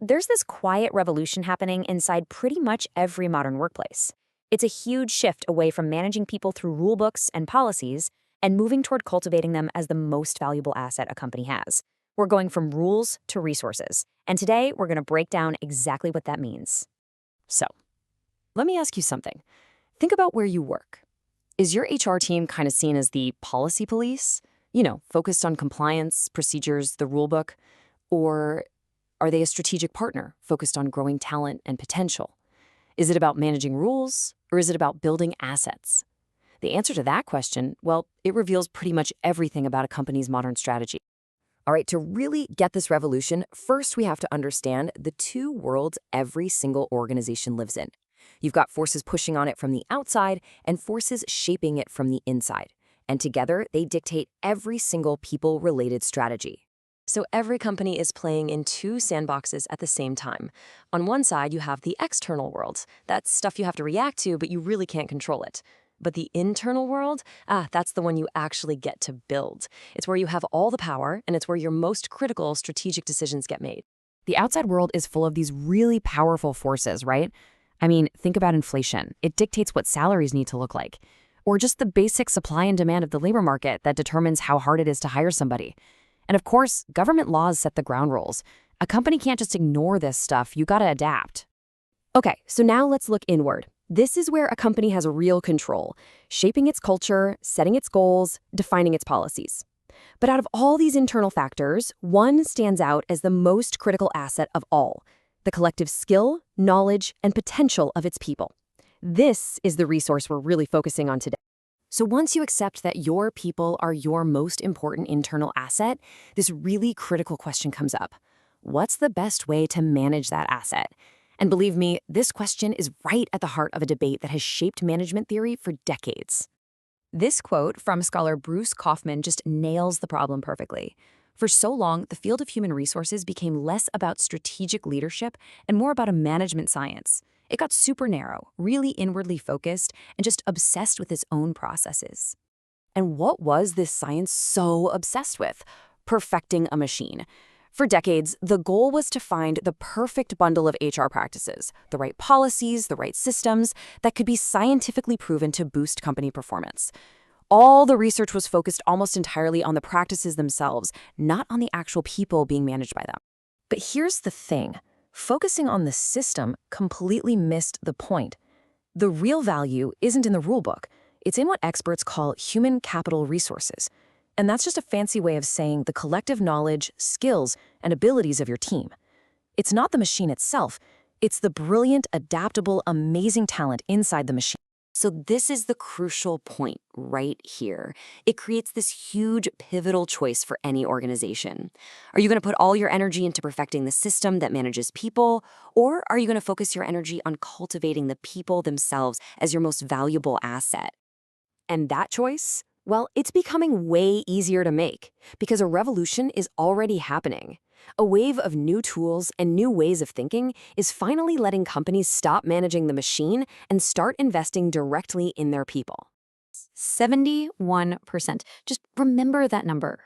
There's this quiet revolution happening inside pretty much every modern workplace. It's a huge shift away from managing people through rule books and policies and moving toward cultivating them as the most valuable asset a company has. We're going from rules to resources. And today, we're going to break down exactly what that means. So, let me ask you something. Think about where you work. Is your HR team kind of seen as the policy police? Focused on compliance, procedures, the rule book? Or are they a strategic partner focused on growing talent and potential? Is it about managing rules, or is it about building assets? The answer to that question, well, it reveals pretty much everything about a company's modern strategy. All right, to really get this revolution, first we have to understand the two worlds every single organization lives in. You've got forces pushing on it from the outside and forces shaping it from the inside. And together, they dictate every single people-related strategy. So every company is playing in two sandboxes at the same time. On one side, you have the external world. That's stuff you have to react to, but you really can't control it. But the internal world, that's the one you actually get to build. It's where you have all the power, and it's where your most critical strategic decisions get made. The outside world is full of these really powerful forces, right? I mean, think about inflation. It dictates what salaries need to look like. Or just the basic supply and demand of the labor market that determines how hard it is to hire somebody. And of course, government laws set the ground rules. A company can't just ignore this stuff. You gotta adapt. Okay, so now let's look inward. This is where a company has real control, shaping its culture, setting its goals, defining its policies. But out of all these internal factors, one stands out as the most critical asset of all: the collective skill, knowledge, and potential of its people. This is the resource we're really focusing on today. So once you accept that your people are your most important internal asset, this really critical question comes up. What's the best way to manage that asset? And believe me, this question is right at the heart of a debate that has shaped management theory for decades. This quote from scholar Bruce Kaufman just nails the problem perfectly. For so long, the field of human resources became less about strategic leadership and more about a management science. It got super narrow, really inwardly focused, and just obsessed with its own processes. And what was this science so obsessed with? Perfecting a machine. For decades, the goal was to find the perfect bundle of HR practices, the right policies, the right systems that could be scientifically proven to boost company performance. All the research was focused almost entirely on the practices themselves, not on the actual people being managed by them. But here's the thing. Focusing on the system completely missed the point. The real value isn't in the rulebook. It's in what experts call human capital resources. And that's just a fancy way of saying the collective knowledge, skills, and abilities of your team. It's not the machine itself. It's the brilliant, adaptable, amazing talent inside the machine. So this is the crucial point right here. It creates this huge, pivotal choice for any organization. Are you going to put all your energy into perfecting the system that manages people, or are you going to focus your energy on cultivating the people themselves as your most valuable asset? And that choice? Well, it's becoming way easier to make because a revolution is already happening. A wave of new tools and new ways of thinking is finally letting companies stop managing the machine and start investing directly in their people. 71%. Just remember that number.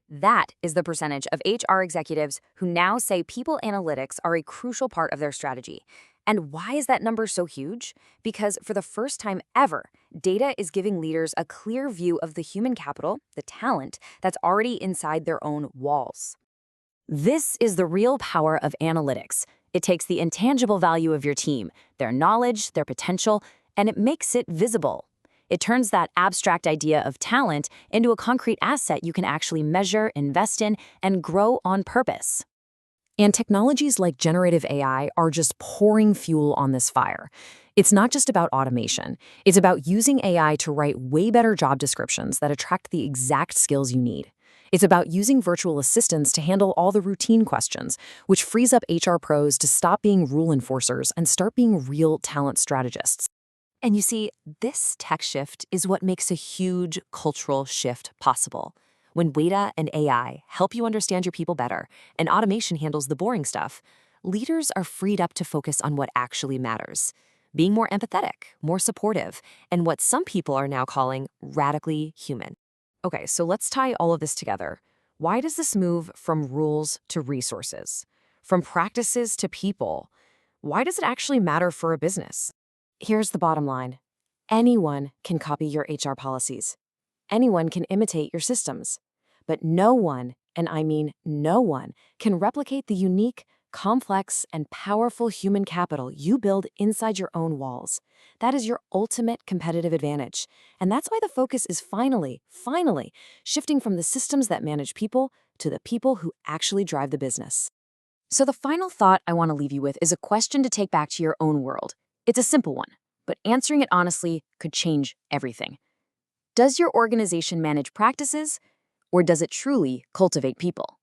That is the percentage of HR executives who now say people analytics are a crucial part of their strategy. And why is that number so huge? Because for the first time ever, data is giving leaders a clear view of the human capital, the talent, that's already inside their own walls. This is the real power of analytics. It takes the intangible value of your team, their knowledge, their potential, and it makes it visible. It turns that abstract idea of talent into a concrete asset you can actually measure, invest in, and grow on purpose. And technologies like generative AI are just pouring fuel on this fire. It's not just about automation. It's about using AI to write way better job descriptions that attract the exact skills you need. It's about using virtual assistants to handle all the routine questions, which frees up HR pros to stop being rule enforcers and start being real talent strategists. And you see, this tech shift is what makes a huge cultural shift possible. When data and AI help you understand your people better and automation handles the boring stuff, leaders are freed up to focus on what actually matters, being more empathetic, more supportive, and what some people are now calling radically human. Okay, so let's tie all of this together. Why does this move from rules to resources? from practices to people. Why does it actually matter for a business? Here's the bottom line. Anyone can copy your HR policies. Anyone can imitate your systems. But no one, and I mean no one, can replicate the unique, complex, and powerful human capital you build inside your own walls. That is your ultimate competitive advantage. And that's why the focus is finally shifting from the systems that manage people to the people who actually drive the business. So the final thought I want to leave you with is a question to take back to your own world. It's a simple one, but answering it honestly could change everything. Does your organization manage practices, or does it truly cultivate people?